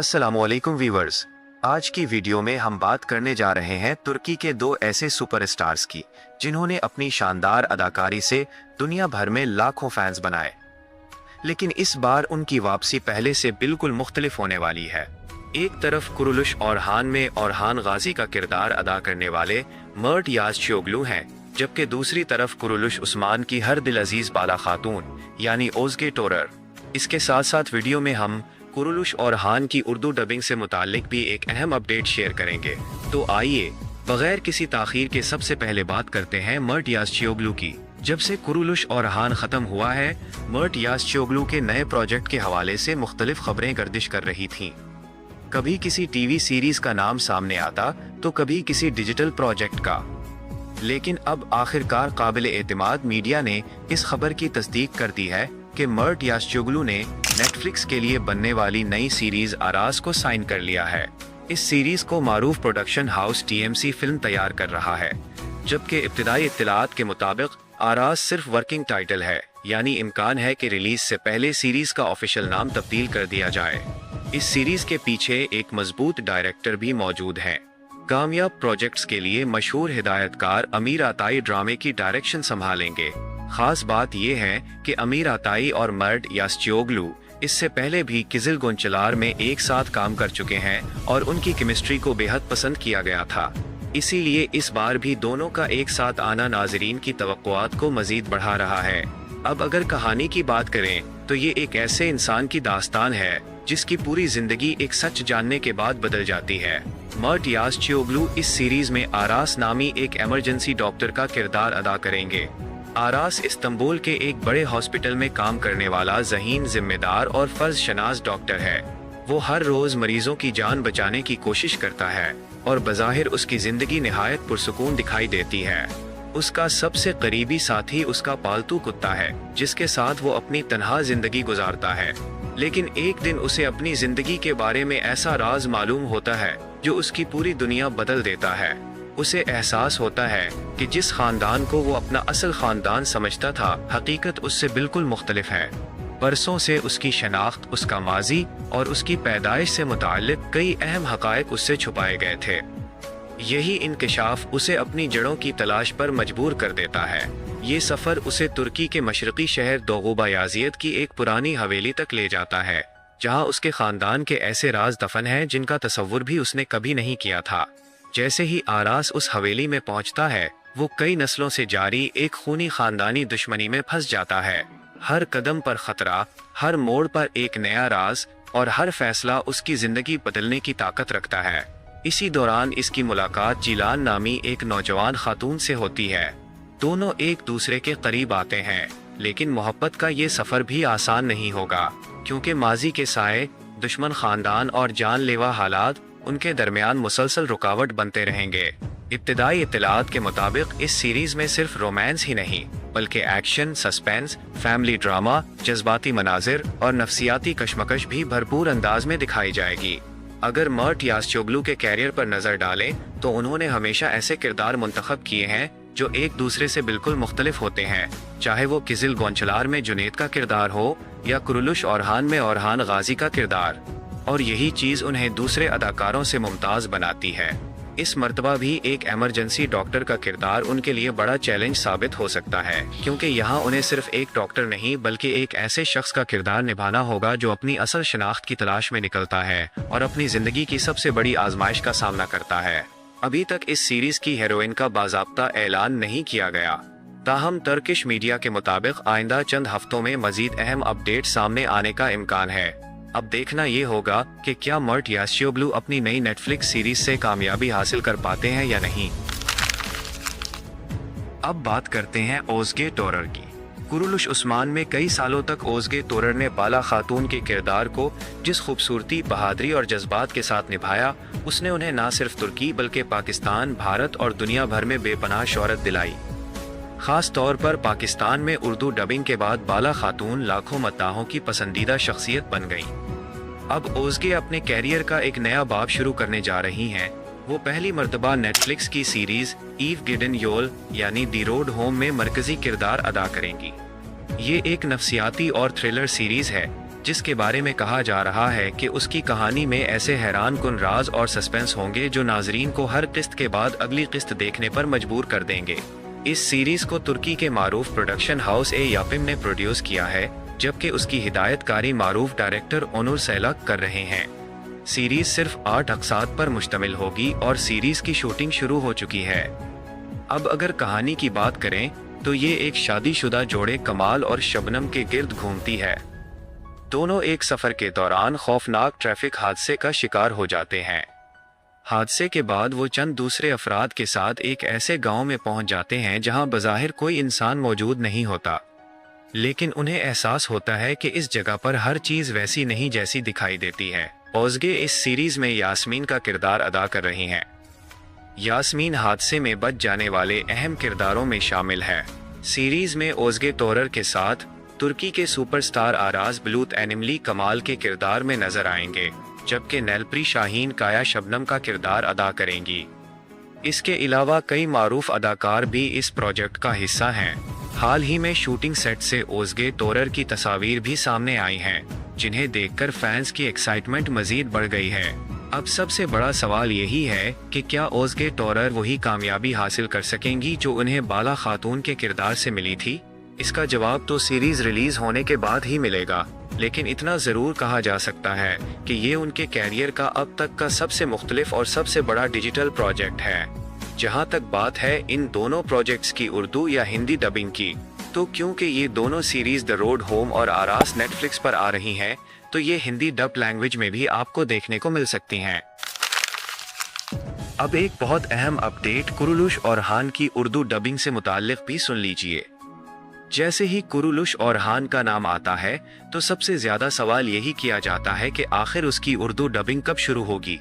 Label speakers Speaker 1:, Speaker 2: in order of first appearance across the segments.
Speaker 1: अस्सलामुअलैकुम व्यूअर्स। आज की वीडियो में हम बात करने जा रहे हैं तुर्की के दो ऐसे सुपरस्टार्स की जिन्होंने अपनी शानदार अदाकारी से दुनिया भर में लाखों फैंस बनाए। लेकिन इस बार उनकी वापसी पहले से बिल्कुल मुख्तलिफ होने वाली है। एक तरफ कुरुलुश ओरहान में ओरहान गाजी का किरदार अदा करने वाले मर्ट याज़चोगलू हैं, जबकि दूसरी तरफ कुरुलुश उस्मान की हर दिल अजीज बाला खातून यानी ओज़गे टोरर। इसके साथ साथ वीडियो में हम कुरुलुश ओरहान की उर्दू डबिंग से मुताल्लिक भी एक अहम अपडेट शेयर करेंगे। तो आइए बगैर किसी ताखीर के सबसे पहले बात करते हैं मर्ट याज़चोगलू की। जब से कुरुलुश ओरहान खत्म हुआ है, मर्ट याज़चोगलू के नए प्रोजेक्ट के हवाले से मुख्तलिफ खबरें गर्दिश कर रही थीं। कभी किसी टीवी सीरीज का नाम सामने आता तो कभी किसी डिजिटल प्रोजेक्ट का। लेकिन अब आखिरकार काबिल एतमाद मीडिया ने इस खबर की तस्दीक कर दी है कि मर्ट याज़चोगलू ने नेटफ्लिक्स के लिए बनने वाली नई सीरीज आरास को साइन कर लिया है। इस सीरीज को मारूफ प्रोडक्शन हाउस TMC फिल्म तैयार कर रहा है, जबकि इब्तिदाई इत्तलात के मुताबिक आरास सिर्फ वर्किंग टाइटल है, यानी इम्कान है कि रिलीज से पहले सीरीज का ऑफिशियल नाम तब्दील कर दिया जाए। इस सीरीज के पीछे एक मजबूत डायरेक्टर भी मौजूद है। कामयाब प्रोजेक्ट्स के लिए मशहूर हिदायतकार अमीर अताई ड्रामे की डायरेक्शन संभालेंगे। खास बात यह है कि अमीर अताई और मर्ट याज़चोगलू इससे पहले भी किजिल गोंचलार में एक साथ काम कर चुके हैं और उनकी केमिस्ट्री को बेहद पसंद किया गया था। इसीलिए इस बार भी दोनों का एक साथ आना नाजरीन की तवक्कुआत को मजीद बढ़ा रहा है। अब अगर कहानी की बात करें तो ये एक ऐसे इंसान की दास्तान है जिसकी पूरी जिंदगी एक सच जानने के बाद बदल जाती है। मर्ट याज़चोगलू इस सीरीज में आरास नामी एक इमरजेंसी डॉक्टर का किरदार अदा करेंगे। आरास इस्तांबुल के एक बड़े हॉस्पिटल में काम करने वाला ज़हीन, जिम्मेदार और फर्ज शनास डॉक्टर है। वो हर रोज मरीजों की जान बचाने की कोशिश करता है और बज़ाहिर उसकी जिंदगी निहायत पुरसुकून दिखाई देती है। उसका सबसे करीबी साथी उसका पालतू कुत्ता है, जिसके साथ वो अपनी तन्हा जिंदगी गुजारता है। लेकिन एक दिन उसे अपनी जिंदगी के बारे में ऐसा राज मालूम होता है जो उसकी पूरी दुनिया बदल देता है। उसे एहसास होता है कि जिस खानदान को वो अपना असल खानदान समझता था, हकीकत उससे बिल्कुल मुख्तलिफ है। बरसों से उसकी शनाख्त, उसका माजी और उसकी पैदाइश से मुताल्लिक कई अहम हकायक उससे छुपाए गए थे। यही इंकिशाफ उसे अपनी जड़ों की तलाश पर मजबूर कर देता है। ये सफ़र उसे तुर्की के मशरकी शहर दोगुबायाजियत की एक पुरानी हवेली तक ले जाता है, जहाँ उसके खानदान के ऐसे राज दफन हैं जिनका तसव्वुर भी उसने कभी नहीं किया था। जैसे ही आरास उस हवेली में पहुंचता है, वो कई नस्लों से जारी एक खूनी खानदानी दुश्मनी में फंस जाता है। हर कदम पर खतरा, हर मोड़ पर एक नया राज और हर फैसला उसकी जिंदगी बदलने की ताकत रखता है। इसी दौरान इसकी मुलाकात जिलान नामी एक नौजवान खातून से होती है। दोनों एक दूसरे के करीब आते हैं, लेकिन मोहब्बत का ये सफर भी आसान नहीं होगा, क्योंकि माजी के साए, दुश्मन खानदान और जानलेवा हालात उनके दरमियान मुसलसल रुकावट बनते रहेंगे। इब्तिदाई इत्तलात के मुताबिक इस सीरीज में सिर्फ रोमांस ही नहीं, बल्कि एक्शन, सस्पेंस, फैमिली ड्रामा, जज्बाती मनाजिर और नफ्सियाती कशमकश भी भरपूर अंदाज में दिखाई जाएगी। अगर मर्ट याज़चोगलू के कैरियर पर नजर डालें तो उन्होंने हमेशा ऐसे किरदार मुंतखब किए हैं जो एक दूसरे से बिल्कुल मुख्तलिफ होते हैं, चाहे वो किजिल गोंचलार में जुनेद का किरदार हो या कुरुलुश ओरहान में ओरहान गाजी का किरदार। और यही चीज उन्हें दूसरे अदाकारों से मुमताज बनाती है। इस मर्तबा भी एक इमरजेंसी डॉक्टर का किरदार उनके लिए बड़ा चैलेंज साबित हो सकता है, क्योंकि यहाँ उन्हें सिर्फ एक डॉक्टर नहीं बल्कि एक ऐसे शख्स का किरदार निभाना होगा जो अपनी असल शनाख्त की तलाश में निकलता है और अपनी जिंदगी की सबसे बड़ी आजमाइश का सामना करता है। अभी तक इस सीरीज की हीरोइन का बाज़ाब्ता ऐलान नहीं किया गया, ताहम टर्किश मीडिया के मुताबिक आइंदा चंद हफ्तों में मजीद अहम अपडेट सामने आने का इम्कान है। अब देखना ये होगा कि क्या मर्ट याज़चोगलू अपनी नई नेटफ्लिक्स सीरीज से कामयाबी हासिल कर पाते हैं या नहीं। अब बात करते हैं ओज़गे टोरर की। कुरुलुश उस्मान में कई सालों तक ओज़गे टोरर ने बाला खातून के किरदार को जिस खूबसूरती, बहादुरी और जज्बात के साथ निभाया, उसने उन्हें न सिर्फ तुर्की बल्कि पाकिस्तान, भारत और दुनिया भर में बेपनाह शोहरत दिलाई। खास तौर पर पाकिस्तान में उर्दू डबिंग के बाद बाला खातून लाखों मद्दाहों की पसंदीदा शख्सियत बन गईं। अब ओज़गे अपने कैरियर का एक नया बाब शुरू करने जा रही हैं। वो पहली मर्तबा नेटफ्लिक्स की सीरीज ईव गिडन योल यानी दी रोड होम में मरकजी किरदार अदा करेंगी। ये एक नफ्सियाती और थ्रिलर सीरीज है जिसके बारे में कहा जा रहा है कि उसकी कहानी में ऐसे हैरान कुन राज और सस्पेंस होंगे जो नाजरीन को हर किस्त के बाद अगली किस्त देखने पर मजबूर कर देंगे। इस सीरीज को तुर्की के मारूफ प्रोडक्शन हाउस यापिम ने प्रोड्यूस किया है, जबकि उसकी हिदायतकारी मारूफ डायरेक्टर ओनुर सैलक कर रहे हैं। सीरीज सिर्फ 8 अक़सात पर मुश्तमिल होगी और सीरीज की शूटिंग शुरू हो चुकी है। अब अगर कहानी की बात करें तो ये एक शादीशुदा जोड़े कमाल और शबनम के गिर्द घूमती है। दोनों एक सफर के दौरान खौफनाक ट्रैफिक हादसे का शिकार हो जाते हैं। हादसे के बाद वो चंद दूसरे अफराद के साथ एक ऐसे गांव में पहुंच जाते हैं जहां बज़ाहिर कोई इंसान मौजूद नहीं होता, लेकिन उन्हें एहसास होता है कि इस जगह पर हर चीज वैसी नहीं जैसी दिखाई देती है। ओज़गे इस सीरीज में यास्मीन का किरदार अदा कर रही हैं। यास्मीन हादसे में बच जाने वाले अहम किरदारों में शामिल है। सीरीज में ओज़गे तोरर के साथ तुर्की के सुपरस्टार आराज बुलूत एनिमली कमाल के किरदार में नजर आएंगे, जबकि नेलपरी शाहीन काया शबनम का किरदार अदा करेंगी। इसके अलावा कई मारूफ अदाकार भी इस प्रोजेक्ट का हिस्सा हैं। हाल ही में शूटिंग सेट से ओज़गे तोरर की तस्वीर भी सामने आई हैं, जिन्हें देखकर फैंस की एक्साइटमेंट मजीद बढ़ गई है। अब सबसे बड़ा सवाल यही है कि क्या ओज़गे तोरर वही कामयाबी हासिल कर सकेंगी जो उन्हें बाला खातून के किरदार से मिली थी? इसका जवाब तो सीरीज रिलीज होने के बाद ही मिलेगा, लेकिन इतना जरूर कहा जा सकता है कि ये उनके कैरियर का अब तक का सबसे मुख्तलिफ और सबसे बड़ा डिजिटल प्रोजेक्ट है। जहां तक बात है इन दोनों प्रोजेक्ट्स की उर्दू या हिंदी डबिंग की, तो क्योंकि ये दोनों सीरीज द रोड होम और आरास नेटफ्लिक्स पर आ रही हैं, तो ये हिंदी डब लैंग्वेज में भी आपको देखने को मिल सकती हैं। अब एक बहुत अहम अपडेट कुरुलुश औरहान की उर्दू डबिंग से मुताल्लिक भी सुन लीजिए। जैसे ही कुरुलुश औरहान का नाम आता है तो सबसे ज्यादा सवाल यही किया जाता है कि आखिर उसकी उर्दू डबिंग कब शुरू होगी।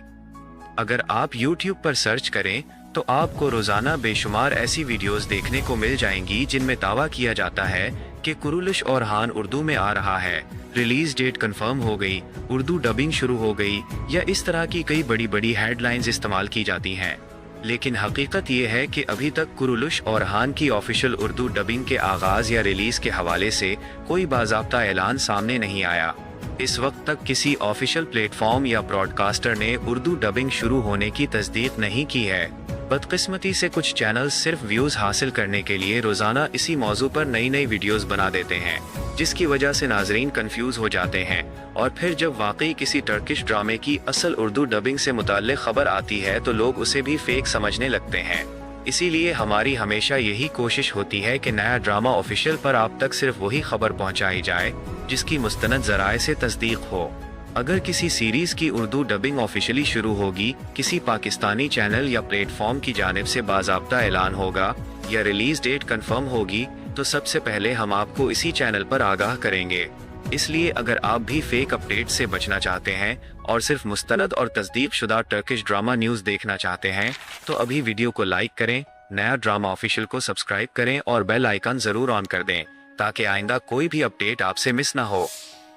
Speaker 1: अगर आप YouTube पर सर्च करें तो आपको रोजाना बेशुमार ऐसी वीडियोस देखने को मिल जाएंगी जिनमें दावा किया जाता है कि कुरुलुश औरहान उर्दू में आ रहा है, रिलीज डेट कंफर्म हो गई, उर्दू डबिंग शुरू हो गई, या इस तरह की कई बड़ी बड़ी हेडलाइंस इस्तेमाल की जाती हैं। लेकिन हकीकत ये है कि अभी तक कुरुलुश औरहान की ऑफिशियल उर्दू डबिंग के आगाज या रिलीज के हवाले से कोई बाज़ाब्ता ऐलान सामने नहीं आया। इस वक्त तक किसी ऑफिशियल प्लेटफॉर्म या ब्रॉडकास्टर ने उर्दू डबिंग शुरू होने की तस्दीक नहीं की है। बदकिस्मती से कुछ चैनल्स सिर्फ व्यूज हासिल करने के लिए रोजाना इसी मौजू पर नई नई वीडियोस बना देते हैं, जिसकी वजह से नाजरीन कंफ्यूज हो जाते हैं, और फिर जब वाकई किसी टर्किश ड्रामे की असल उर्दू डबिंग से मुताल्लिक खबर आती है तो लोग उसे भी फेक समझने लगते हैं। इसीलिए हमारी हमेशा यही कोशिश होती है कि नया ड्रामा ऑफिशियल पर आप तक सिर्फ वही खबर पहुंचाई जाए जिसकी मुस्तनद ज़राए से तस्दीक हो। अगर किसी सीरीज की उर्दू डबिंग ऑफिशियली शुरू होगी, किसी पाकिस्तानी चैनल या प्लेटफॉर्म की जानिब से बाज़ाब्ता ऐलान होगा या रिलीज डेट कंफर्म होगी, तो सबसे पहले हम आपको इसी चैनल पर आगाह करेंगे। इसलिए अगर आप भी फेक अपडेट से बचना चाहते हैं और सिर्फ मुस्तनद और तस्दीक शुदा टर्किश ड्रामा न्यूज़ देखना चाहते हैं, तो अभी वीडियो को लाइक करें, नया ड्रामा ऑफिशियल को सब्सक्राइब करें और बेल आइकन ज़रूर ऑन कर दें ताकि आइंदा कोई भी अपडेट आपसे मिस ना हो।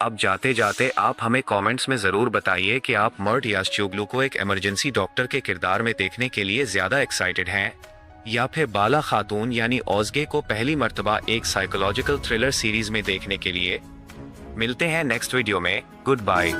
Speaker 1: अब जाते जाते आप हमें कमेंट्स में ज़रूर बताइए कि आप मर्द याज़चोगलू को एक इमरजेंसी डॉक्टर के किरदार में देखने के लिए ज़्यादा एक्साइटेड हैं, या फिर बाला खातून यानी ओज़गे को पहली मर्तबा एक साइकोलॉजिकल थ्रिलर सीरीज में देखने के लिए। मिलते हैं नेक्स्ट वीडियो में। Good bye.